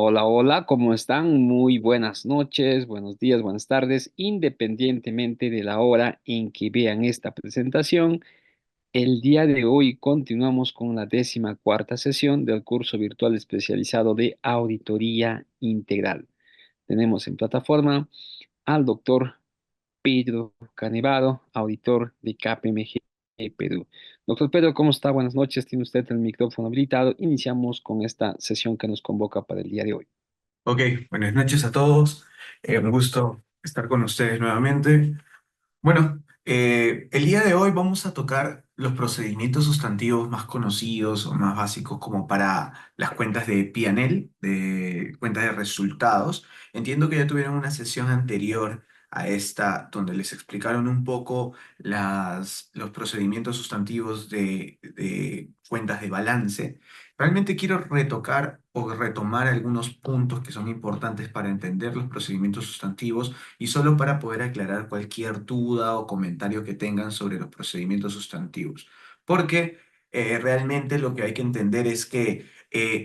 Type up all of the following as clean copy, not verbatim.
Hola, hola, ¿cómo están? Muy buenas noches, buenos días, buenas tardes. Independientemente de la hora en que vean esta presentación, el día de hoy continuamos con la 14ª sesión del curso virtual especializado de Auditoría Integral. Tenemos en plataforma al doctor Pedro Canevado, auditor de KPMG Perú. Doctor Pedro, ¿cómo está? Buenas noches, tiene usted el micrófono habilitado. Iniciamos con esta sesión que nos convoca para el día de hoy. Ok, buenas noches a todos. Un gusto estar con ustedes nuevamente. Bueno, el día de hoy vamos a tocar los procedimientos sustantivos más conocidos o más básicos como para las cuentas de P&L, de cuentas de resultados. Entiendo que ya tuvieron una sesión anterior a esta donde les explicaron un poco los procedimientos sustantivos de cuentas de balance. Realmente quiero retocar o retomar algunos puntos que son importantes para entender los procedimientos sustantivos y solo para poder aclarar cualquier duda o comentario que tengan sobre los procedimientos sustantivos. Porque realmente lo que hay que entender es que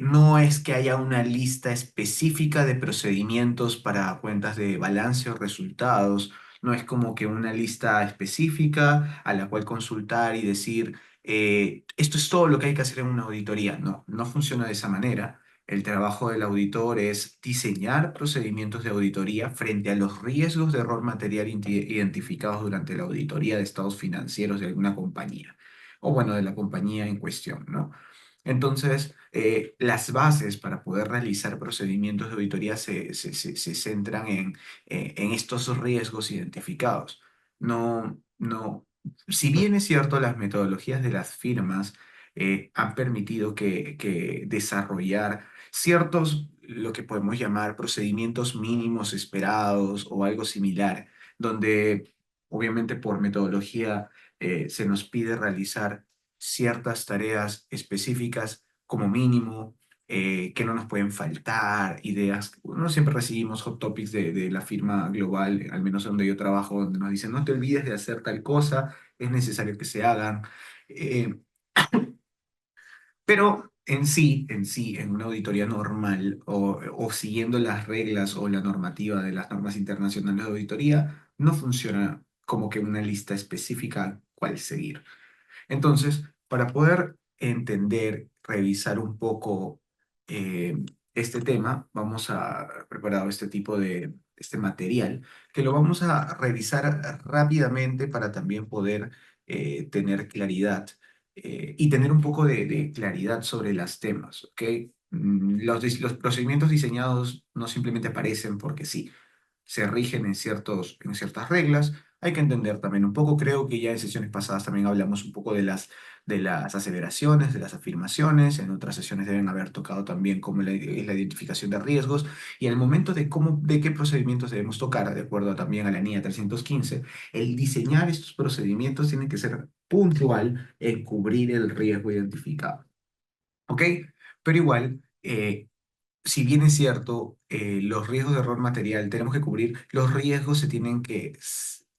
no es que haya una lista específica de procedimientos para cuentas de balance o resultados, no es como que una lista específica a la cual consultar y decir, esto es todo lo que hay que hacer en una auditoría. No, no funciona de esa manera. El trabajo del auditor es diseñar procedimientos de auditoría frente a los riesgos de error material identificados durante la auditoría de estados financieros de alguna compañía, o bueno, de la compañía en cuestión, ¿no? Entonces, las bases para poder realizar procedimientos de auditoría se centran en estos riesgos identificados. No, si bien es cierto, las metodologías de las firmas han permitido que desarrollar ciertos, lo que podemos llamar procedimientos mínimos esperados o algo similar, donde obviamente por metodología se nos pide realizar ciertas tareas específicas como mínimo, que no nos pueden faltar, ideas. No siempre recibimos hot topics de la firma global, al menos donde yo trabajo, donde nos dicen, no te olvides de hacer tal cosa, es necesario que se hagan. Eh, pero en una auditoría normal o siguiendo las reglas o la normativa de las normas internacionales de auditoría, no funciona como que una lista específica cuál seguir. Entonces, para poder entender, revisar un poco eh, este tema, vamos a preparar este tipo de este material que lo vamos a revisar rápidamente para también poder tener claridad y tener un poco de claridad sobre los temas, ¿ok? Los procedimientos diseñados no simplemente aparecen porque sí, se rigen en ciertas reglas. Hay que entender también un poco, creo que ya en sesiones pasadas también hablamos un poco de las aseveraciones, de las afirmaciones, en otras sesiones deben haber tocado también cómo es la identificación de riesgos y en el momento de qué procedimientos debemos tocar, de acuerdo también a la NIA 315, el diseñar estos procedimientos tiene que ser puntual en cubrir el riesgo identificado. ¿Ok? Pero igual, si bien es cierto, los riesgos de error material tenemos que cubrir, los riesgos se tienen que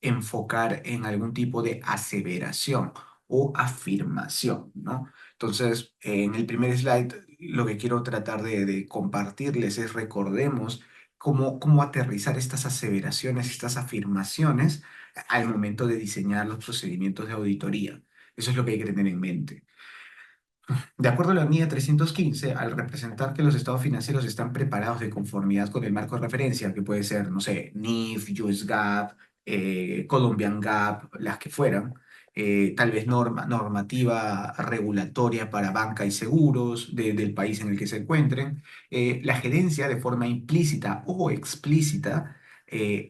enfocar en algún tipo de aseveración o afirmación, ¿no? Entonces, en el primer slide, lo que quiero tratar de compartirles es recordemos cómo aterrizar estas aseveraciones, estas afirmaciones al momento de diseñar los procedimientos de auditoría. Eso es lo que hay que tener en mente. De acuerdo a la NIA 315, al representar que los estados financieros están preparados de conformidad con el marco de referencia, que puede ser, no sé, NIF, US GAAP, Colombian GAAP, las que fueran, tal vez normativa regulatoria para banca y seguros del país en el que se encuentren, la gerencia de forma implícita o explícita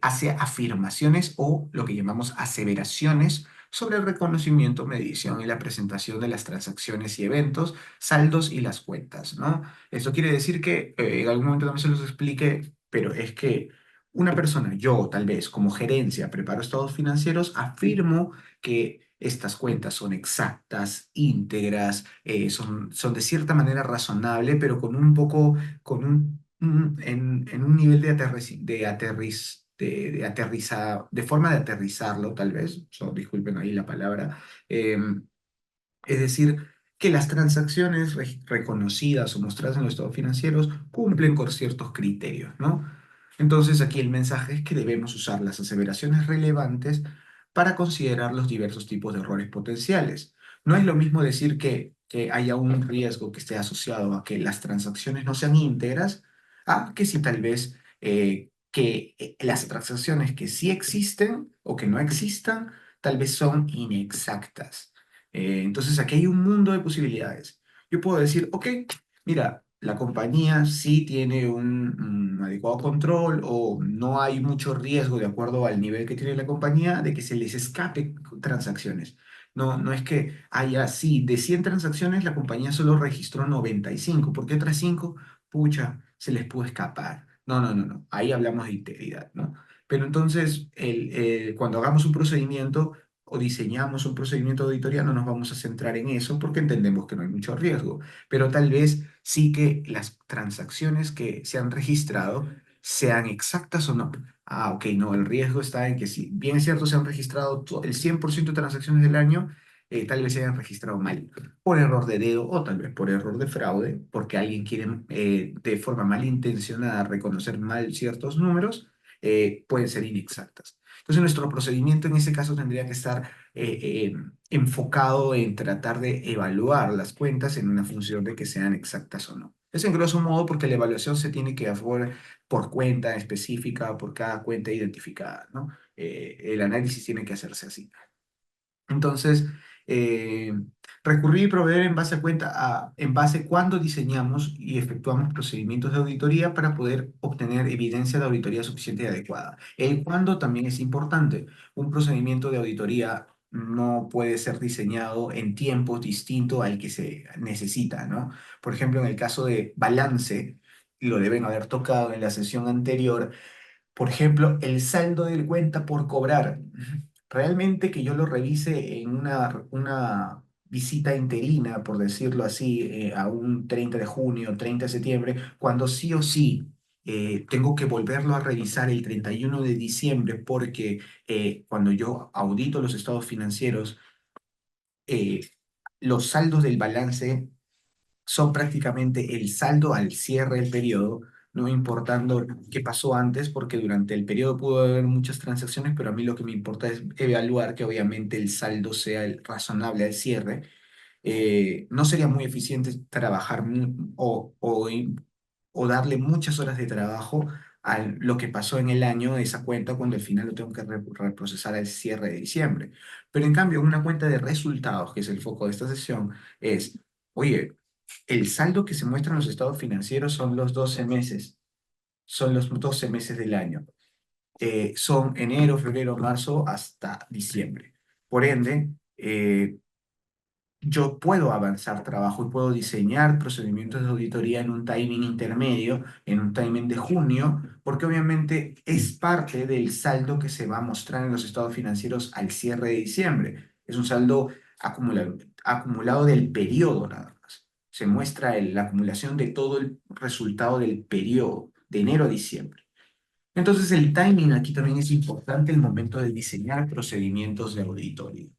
hace afirmaciones o lo que llamamos aseveraciones sobre el reconocimiento, medición y la presentación de las transacciones y eventos, saldos y las cuentas, ¿no? Esto quiere decir que en algún momento también se los expliqué, pero es que una persona, yo tal vez como gerencia, preparo estados financieros, afirmo que estas cuentas son exactas, íntegras, son de cierta manera razonable, pero con un poco, en un nivel de forma de aterrizarlo, tal vez, disculpen ahí la palabra, es decir, que las transacciones reconocidas o mostradas en los estados financieros cumplen con ciertos criterios, ¿no? Entonces aquí el mensaje es que debemos usar las aseveraciones relevantes para considerar los diversos tipos de errores potenciales. No es lo mismo decir que haya un riesgo que esté asociado a que las transacciones no sean íntegras, a que si tal vez las transacciones que sí existen o que no existan, tal vez son inexactas. Entonces aquí hay un mundo de posibilidades. Yo puedo decir, ok, mira, la compañía sí tiene un adecuado control o no hay mucho riesgo de acuerdo al nivel que tiene la compañía de que se les escape transacciones. No, no es que haya, sí, de 100 transacciones la compañía solo registró 95, porque otras 5, pucha, se les pudo escapar. No, no, no, no, ahí hablamos de integridad, ¿no? Pero entonces, cuando hagamos un procedimiento o diseñamos un procedimiento de auditoría, no nos vamos a centrar en eso porque entendemos que no hay mucho riesgo, pero tal vez sí que las transacciones que se han registrado sean exactas o no. Ah, ok, no, el riesgo está en que si bien es cierto se han registrado el 100% de transacciones del año, tal vez se hayan registrado mal, por error de dedo o tal vez por error de fraude, porque alguien quiere de forma malintencionada reconocer mal ciertos números, pueden ser inexactas. Entonces, nuestro procedimiento en ese caso tendría que estar enfocado en tratar de evaluar las cuentas en una función de que sean exactas o no. Es en grosso modo porque la evaluación se tiene que hacer por cuenta específica, por cada cuenta identificada, ¿no? El análisis tiene que hacerse así. Entonces, eh, recurrir y proveer en base a en base cuando diseñamos y efectuamos procedimientos de auditoría para poder obtener evidencia de auditoría suficiente y adecuada. El cuándo también es importante. Un procedimiento de auditoría no puede ser diseñado en tiempos distintos al que se necesita, ¿no? Por ejemplo, en el caso de balance, lo deben haber tocado en la sesión anterior, por ejemplo, el saldo de cuenta por cobrar. Realmente que yo lo revise en una visita interina, por decirlo así, a un 30 de junio, 30 de septiembre, cuando sí o sí tengo que volverlo a revisar el 31 de diciembre, porque cuando yo audito los estados financieros, eh, los saldos del balance son prácticamente el saldo al cierre del periodo, no importando qué pasó antes, porque durante el periodo pudo haber muchas transacciones, pero a mí lo que me importa es evaluar que obviamente el saldo sea el razonable al cierre. No sería muy eficiente trabajar o darle muchas horas de trabajo a lo que pasó en el año de esa cuenta cuando al final lo tengo que reprocesar al cierre de diciembre. Pero en cambio, una cuenta de resultados, que es el foco de esta sesión, es, oye, el saldo que se muestra en los estados financieros son los 12 meses, son los 12 meses del año. Son enero, febrero, marzo hasta diciembre. Por ende, yo puedo avanzar trabajo y puedo diseñar procedimientos de auditoría en un timing intermedio, en un timing de junio, porque obviamente es parte del saldo que se va a mostrar en los estados financieros al cierre de diciembre. Es un saldo acumulado del periodo nada más. Se muestra la acumulación de todo el resultado del periodo, de enero a diciembre. Entonces el timing aquí también es importante el momento de diseñar procedimientos de auditoría.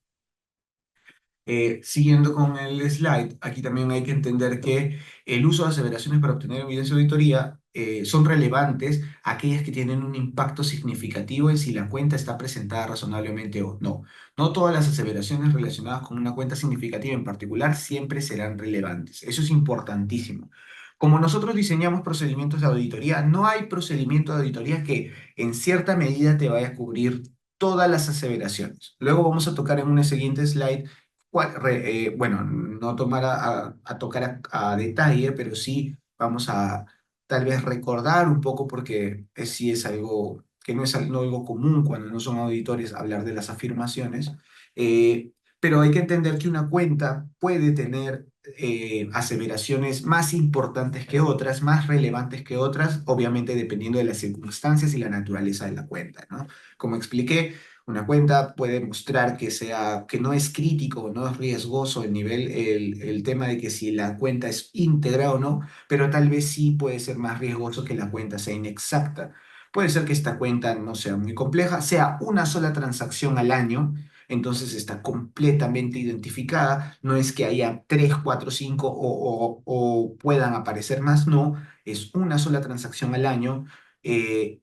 Siguiendo con el slide, aquí también hay que entender que el uso de aseveraciones para obtener evidencia de auditoría son relevantes aquellas que tienen un impacto significativo en si la cuenta está presentada razonablemente o no. No todas las aseveraciones relacionadas con una cuenta significativa en particular siempre serán relevantes. Eso es importantísimo. Como nosotros diseñamos procedimientos de auditoría, no hay procedimiento de auditoría que en cierta medida te vaya a cubrir todas las aseveraciones. Luego vamos a tocar en una siguiente slide bueno, no tomar a tocar a detalle, pero sí vamos a tal vez recordar un poco porque sí es algo que no es algo común cuando no son auditores hablar de las afirmaciones, pero hay que entender que una cuenta puede tener aseveraciones más importantes que otras, más relevantes que otras, obviamente dependiendo de las circunstancias y la naturaleza de la cuenta, ¿no? Como expliqué, una cuenta puede mostrar que no es crítico, no es riesgoso el tema de que si la cuenta es íntegra o no, pero tal vez sí puede ser más riesgoso que la cuenta sea inexacta. Puede ser que esta cuenta no sea muy compleja, sea una sola transacción al año, Entonces está completamente identificada. No es que haya 3, 4, 5 o puedan aparecer más, no. Es una sola transacción al año. eh,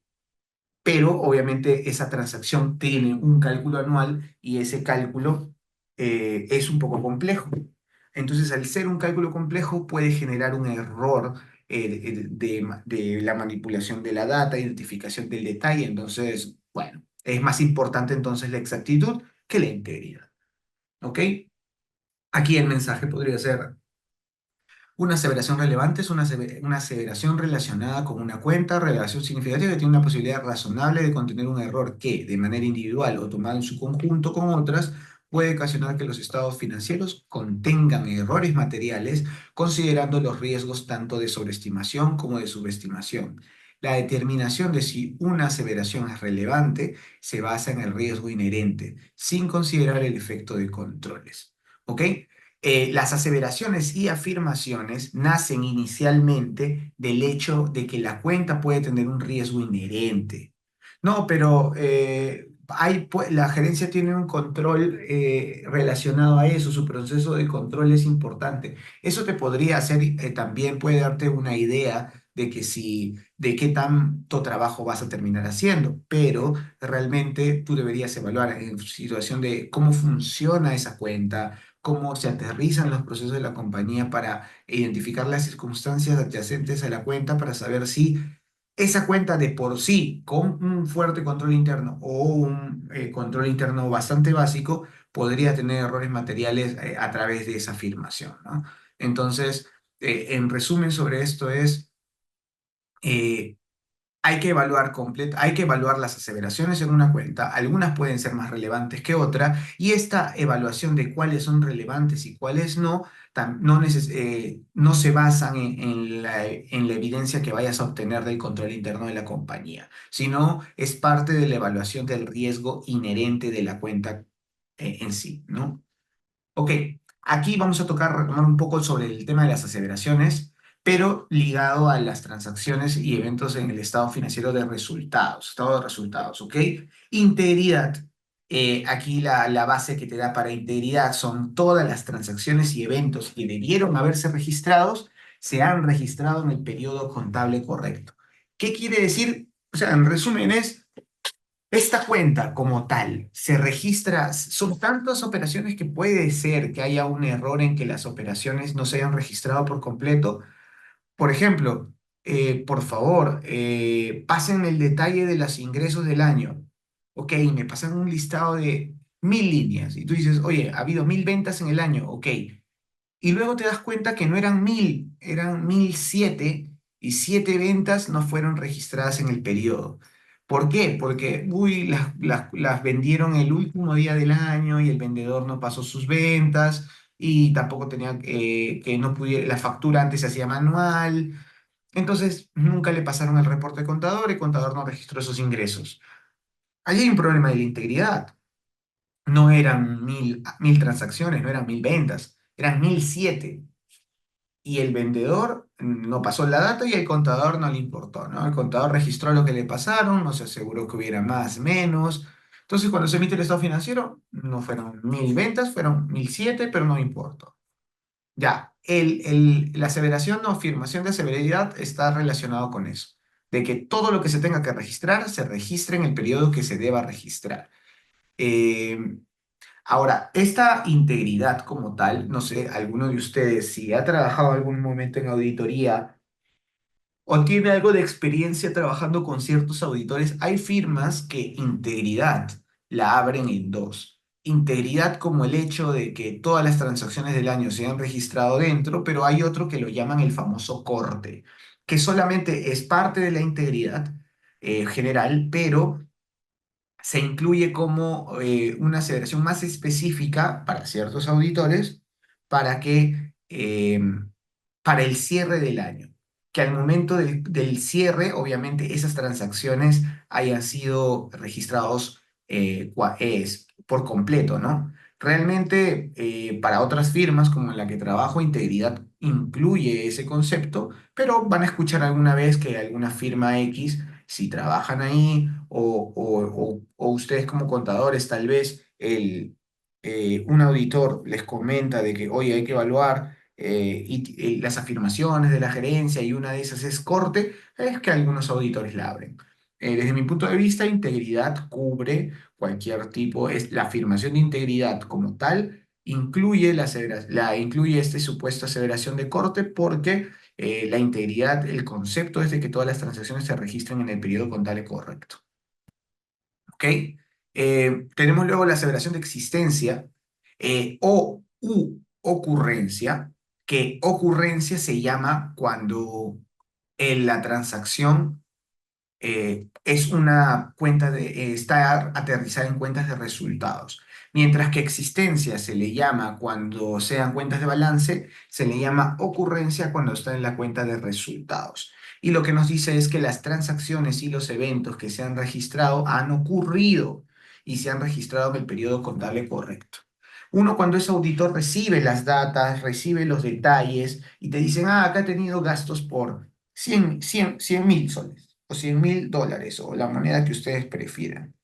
pero obviamente esa transacción tiene un cálculo anual y ese cálculo es un poco complejo. Entonces, al ser un cálculo complejo, puede generar un error de la manipulación de la data, identificación del detalle. Entonces, bueno, es más importante entonces la exactitud que la integridad. ¿Ok? Aquí el mensaje podría ser: una aseveración relevante es una aseveración relacionada con una cuenta, relación significativa que tiene una posibilidad razonable de contener un error que, de manera individual o tomado en su conjunto con otras, puede ocasionar que los estados financieros contengan errores materiales, considerando los riesgos tanto de sobreestimación como de subestimación. La determinación de si una aseveración es relevante se basa en el riesgo inherente, sin considerar el efecto de controles. ¿Ok? Las aseveraciones y afirmaciones nacen inicialmente del hecho de que la cuenta puede tener un riesgo inherente. No, pero la gerencia tiene un control relacionado a eso, su proceso de control es importante. Eso te podría hacer, también puede darte una idea de que si, de qué tanto trabajo vas a terminar haciendo, pero realmente tú deberías evaluar en situación de cómo funciona esa cuenta, cómo se aterrizan los procesos de la compañía para identificar las circunstancias adyacentes a la cuenta para saber si esa cuenta de por sí, con un fuerte control interno o un control interno bastante básico, podría tener errores materiales a través de esa afirmación, ¿no? Entonces, en resumen sobre esto es... eh, hay que evaluar las aseveraciones en una cuenta, algunas pueden ser más relevantes que otras, y esta evaluación de cuáles son relevantes y cuáles no, no se basan en la evidencia que vayas a obtener del control interno de la compañía, sino es parte de la evaluación del riesgo inherente de la cuenta en sí, ¿no? Ok, aquí vamos a retomar un poco sobre el tema de las aseveraciones, pero ligado a las transacciones y eventos en el estado financiero de resultados, estado de resultados, ¿ok? Integridad. Aquí la base que te da para integridad son todas las transacciones y eventos que debieron haberse registrados, se han registrado en el periodo contable correcto. ¿Qué quiere decir? O sea, en resumen es esta cuenta como tal se registra, son tantas operaciones que puede ser que haya un error en que las operaciones no se hayan registrado por completo. Por ejemplo, por favor, pasen el detalle de los ingresos del año. Ok, me pasan un listado de 1000 líneas y tú dices, oye, ha habido 1000 ventas en el año. Ok, y luego te das cuenta que no eran 1000, eran 1007 y 7 ventas no fueron registradas en el periodo. ¿Por qué? Porque, uy, las vendieron el último día del año y el vendedor no pasó sus ventas y tampoco tenía que no pudiera, la factura antes se hacía manual. Entonces, nunca le pasaron el reporte contador, el contador no registró esos ingresos. Allí hay un problema de la integridad. No eran mil transacciones, no eran 1000 ventas, eran 1007 y el vendedor no pasó la data y el contador no le importó, ¿no? El contador registró lo que le pasaron, no se aseguró que hubiera más, menos. Entonces, cuando se emite el estado financiero, no fueron 1000 ventas, fueron 1007, pero no importó. Ya, la aseveración o afirmación de severidad está relacionado con eso, de que todo lo que se tenga que registrar se registre en el periodo que se deba registrar. Eh, Ahora, esta integridad como tal, no sé, alguno de ustedes, si ha trabajado algún momento en auditoría o tiene algo de experiencia trabajando con ciertos auditores, hay firmas que integridad la abren en dos. Integridad como el hecho de que todas las transacciones del año se han registrado dentro, pero hay otro que lo llaman el famoso corte, que solamente es parte de la integridad general, pero se incluye como una aseveración más específica para ciertos auditores para que para el cierre del año, que al momento del cierre, obviamente, esas transacciones hayan sido registrados por completo, ¿no? Realmente, para otras firmas como en la que trabajo, integridad incluye ese concepto, pero van a escuchar alguna vez que alguna firma X, si trabajan ahí o ustedes como contadores tal vez el, un auditor les comenta de que, oye, hay que evaluar las afirmaciones de la gerencia y una de esas es corte, es que algunos auditores la abren. Desde mi punto de vista, integridad cubre cualquier tipo, es la afirmación de integridad como tal incluye incluye este supuesto aseveración de corte porque la integridad, el concepto es de que todas las transacciones se registren en el periodo contable correcto. ¿Ok? Tenemos luego la aseveración de existencia o u ocurrencia, que ocurrencia se llama cuando en la transacción es una cuenta está aterrizada en cuentas de resultados. Mientras que existencia se le llama cuando sean cuentas de balance, se le llama ocurrencia cuando está en la cuenta de resultados. Y lo que nos dice es que las transacciones y los eventos que se han registrado han ocurrido y se han registrado en el periodo contable correcto. Uno cuando es auditor recibe las datas, recibe los detalles y te dicen, ah, acá he tenido gastos por 100.000 soles o 100.000 dólares o la moneda que ustedes prefieran.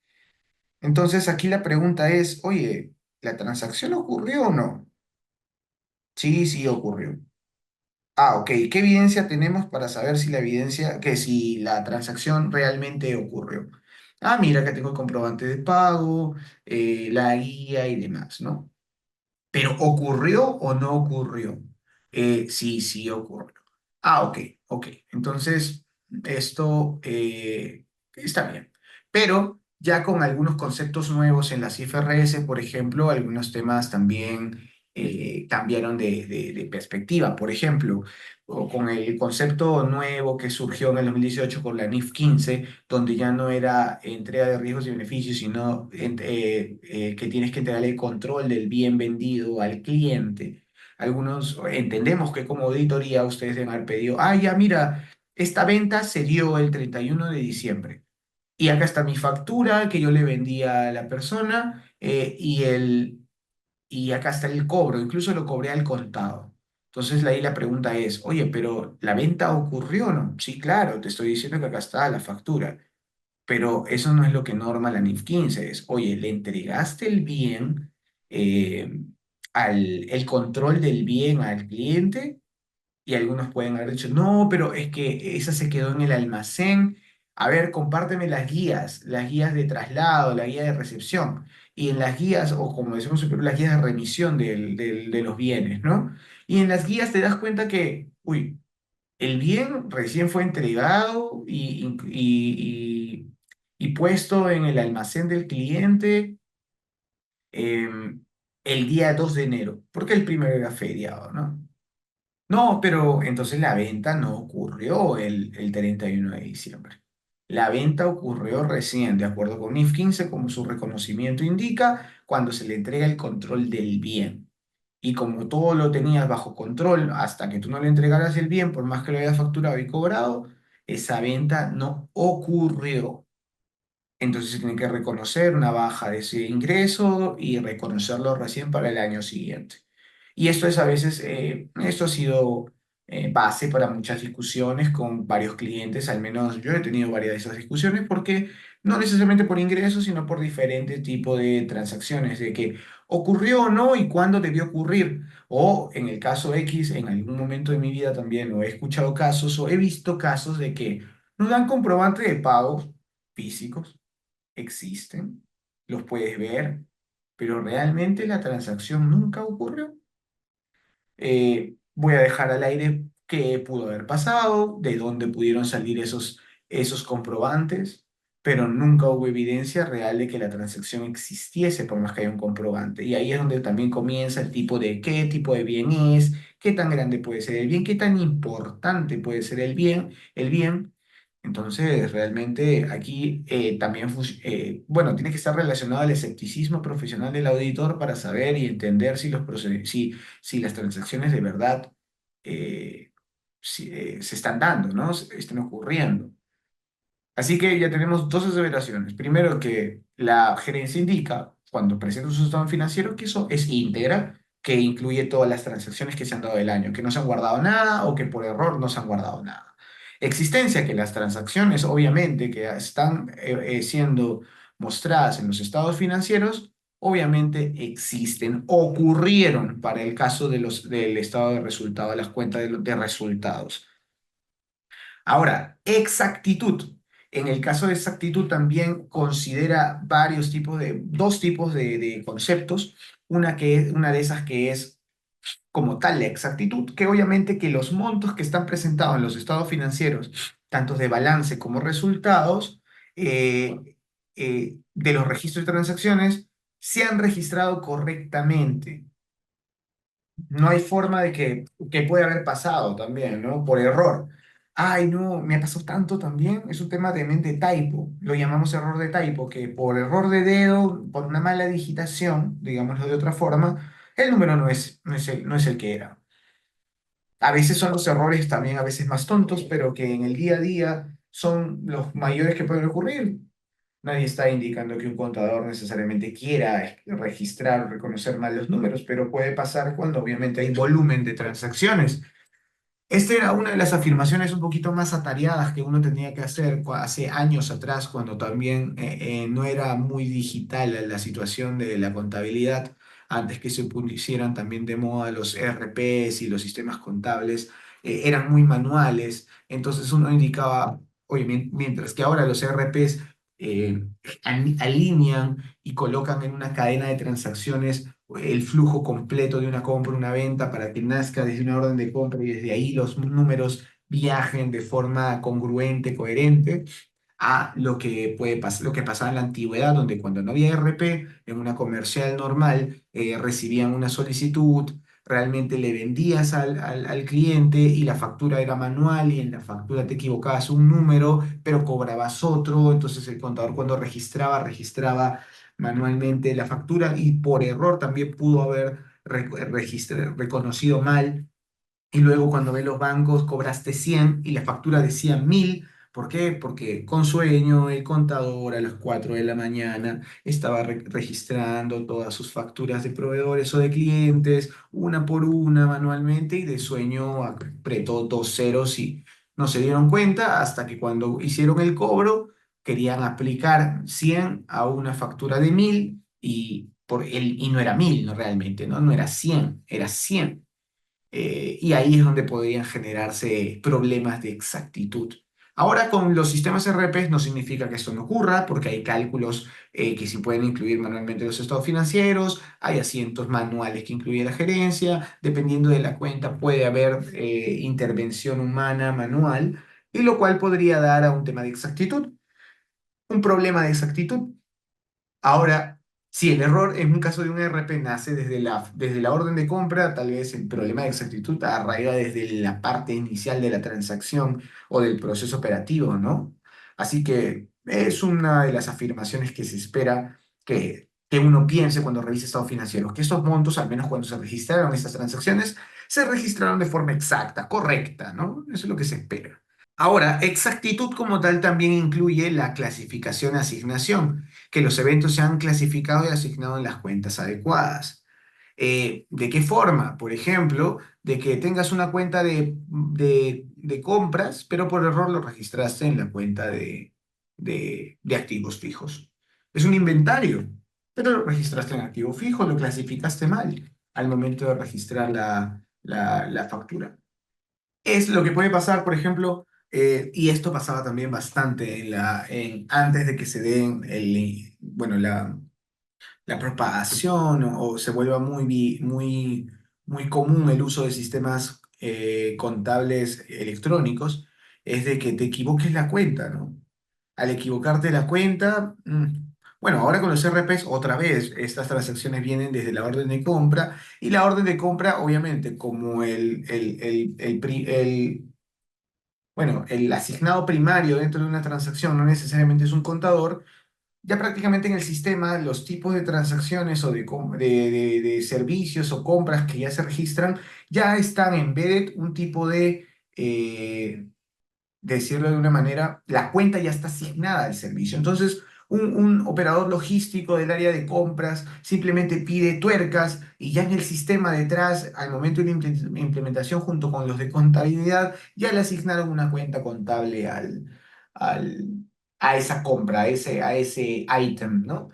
Entonces aquí la pregunta es, oye, ¿la transacción ocurrió o no? Sí, sí ocurrió. Ah, ok. ¿Qué evidencia tenemos para saber si si la transacción realmente ocurrió? Ah, mira, que tengo el comprobante de pago, la guía y demás, ¿no? Pero ¿ocurrió o no ocurrió? Sí, sí ocurrió. Ah, ok, ok. Entonces, esto está bien. Pero ya con algunos conceptos nuevos en las IFRS, por ejemplo, algunos temas también cambiaron de perspectiva. Por ejemplo, o con el concepto nuevo que surgió en el 2018 con la NIF 15, donde ya no era entrega de riesgos y beneficios, sino que tienes que entregar el control del bien vendido al cliente. Algunos entendemos que como auditoría ustedes deben haber pedido, ah, ya mira, esta venta se dio el 31 de diciembre. Y acá está mi factura que yo le vendí a la persona y acá está el cobro, incluso lo cobré al contado. Entonces ahí la pregunta es, oye, pero ¿la venta ocurrió o no? Sí, claro, te estoy diciendo que acá está la factura, pero eso no es lo que norma la NIF 15, es, oye, ¿le entregaste el bien, eh, el control del bien al cliente? Y algunos pueden haber dicho, no, pero es que esa se quedó en el almacén. A ver, compárteme las guías de traslado, la guía de recepción. Y en las guías, o como decimos siempre, las guías de remisión de los bienes, ¿no? Y en las guías te das cuenta que, uy, el bien recién fue entregado y puesto en el almacén del cliente el día 2 de enero, porque el primero era feriado, ¿no? No, pero entonces la venta no ocurrió el 31 de diciembre. La venta ocurrió recién, de acuerdo con NIF 15, como su reconocimiento indica, cuando se le entrega el control del bien. Y como todo lo tenías bajo control hasta que tú no le entregaras el bien, por más que lo hayas facturado y cobrado, esa venta no ocurrió. Entonces se tiene que reconocer una baja de ese ingreso y reconocerlo recién para el año siguiente. Y esto es a veces, esto ha sido base para muchas discusiones con varios clientes, al menos yo he tenido varias de esas discusiones, porque no necesariamente por ingresos, sino por diferentes tipos de transacciones, de que ocurrió o no y cuándo debió ocurrir. O en el caso X, en algún momento de mi vida también, o he escuchado casos o he visto casos de que no dan comprobante de pagos físicos existen, los puedes ver, pero realmente la transacción nunca ocurrió. Voy a dejar al aire qué pudo haber pasado, de dónde pudieron salir esos comprobantes, pero nunca hubo evidencia real de que la transacción existiese por más que haya un comprobante. Y ahí es donde también comienza el tipo de qué tipo de bien es, qué tan grande puede ser el bien, qué tan importante puede ser el bien. Entonces, realmente aquí también, bueno, tiene que estar relacionado al escepticismo profesional del auditor para saber y entender si las transacciones de verdad se están dando, ¿no? Están ocurriendo. Así que ya tenemos dos aseveraciones. Primero, que la gerencia indica, cuando presenta su estado financiero, que eso es íntegra, que incluye todas las transacciones que se han dado del año, que no se han guardado nada o que por error no se han guardado nada. Existencia, que las transacciones, obviamente, que están siendo mostradas en los estados financieros, obviamente existen, ocurrieron para el caso del estado de resultado, de las cuentas de resultados. Ahora, exactitud. En el caso de exactitud también considera dos tipos de conceptos. Una de esas que es como tal la exactitud, que obviamente que los montos que están presentados en los estados financieros, tanto de balance como resultados, de los registros de transacciones, se han registrado correctamente. No hay forma de que puede haber pasado también, ¿no? Por error. Ay, no, me ha pasado tanto también. Es un tema de typo. Lo llamamos error de typo, que por error de dedo, por una mala digitación, digámoslo de otra forma, el número no es el que era. A veces son los errores también a veces más tontos, pero que en el día a día son los mayores que pueden ocurrir. Nadie está indicando que un contador necesariamente quiera registrar o reconocer mal los números, pero puede pasar cuando obviamente hay volumen de transacciones. Esta era una de las afirmaciones un poquito más atareadas que uno tenía que hacer hace años atrás, cuando también no era muy digital la situación de la contabilidad, antes que se pusieran también de moda los ERPs y los sistemas contables, eran muy manuales, entonces uno indicaba, oye, mientras que ahora los ERPs eh, alinean y colocan en una cadena de transacciones el flujo completo de una compra, una venta, para que nazca desde una orden de compra y desde ahí los números viajen de forma congruente, coherente, a lo que pasaba en la antigüedad, donde cuando no había RP, en una comercial normal, recibían una solicitud, realmente le vendías al cliente y la factura era manual y en la factura te equivocabas un número, pero cobrabas otro, entonces el contador cuando registraba manualmente la factura y por error también pudo haber reconocido mal y luego cuando ve los bancos cobraste 100 y la factura decía 1000. ¿Por qué? Porque con sueño el contador a las 4 de la mañana estaba registrando todas sus facturas de proveedores o de clientes, una por una manualmente, y de sueño apretó dos ceros y no se dieron cuenta hasta que cuando hicieron el cobro querían aplicar 100 a una factura de 1000 y no era 1000, no realmente, ¿no? No era 100, era 100. Y ahí es donde podrían generarse problemas de exactitud. Ahora con los sistemas RP no significa que esto no ocurra, porque hay cálculos que sí pueden incluir manualmente los estados financieros, hay asientos manuales que incluye la gerencia, dependiendo de la cuenta puede haber intervención humana manual, y lo cual podría dar a un tema de exactitud, un problema de exactitud. Ahora, si el error en un caso de un ERP nace desde la orden de compra, tal vez el problema de exactitud arraiga desde la parte inicial de la transacción o del proceso operativo, ¿no? Así que es una de las afirmaciones que se espera que uno piense cuando revise estados financieros, que estos montos, al menos cuando se registraron estas transacciones, se registraron de forma exacta, correcta, ¿no? Eso es lo que se espera. Ahora, exactitud como tal también incluye la clasificación-asignación, que los eventos sean clasificados y asignados en las cuentas adecuadas. ¿De qué forma? Por ejemplo, de que tengas una cuenta de compras, pero por error lo registraste en la cuenta de activos fijos. Es un inventario, pero lo registraste en activo fijo, lo clasificaste mal al momento de registrar la factura. Es lo que puede pasar, por ejemplo, y esto pasaba también bastante antes de que se den bueno, la propagación o se vuelva muy común el uso de sistemas contables electrónicos, es de que te equivoques la cuenta, ¿no? Al equivocarte la cuenta, bueno, ahora con los RPs, otra vez, estas transacciones vienen desde la orden de compra y la orden de compra, obviamente, como bueno, el asignado primario dentro de una transacción no necesariamente es un contador, ya prácticamente en el sistema los tipos de transacciones o de servicios o compras que ya se registran ya están embedded un tipo decirlo de una manera, la cuenta ya está asignada al servicio. Entonces, un operador logístico del área de compras simplemente pide tuercas y ya en el sistema detrás, al momento de la implementación junto con los de contabilidad, ya le asignaron una cuenta contable al, a esa compra, a ese ítem, ¿no?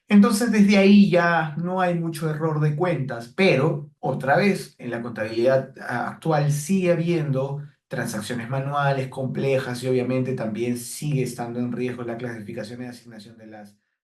Entonces, desde ahí ya no hay mucho error de cuentas, pero otra vez, en la contabilidad actual sigue habiendo transacciones manuales complejas y obviamente también sigue estando en riesgo la clasificación y asignación de las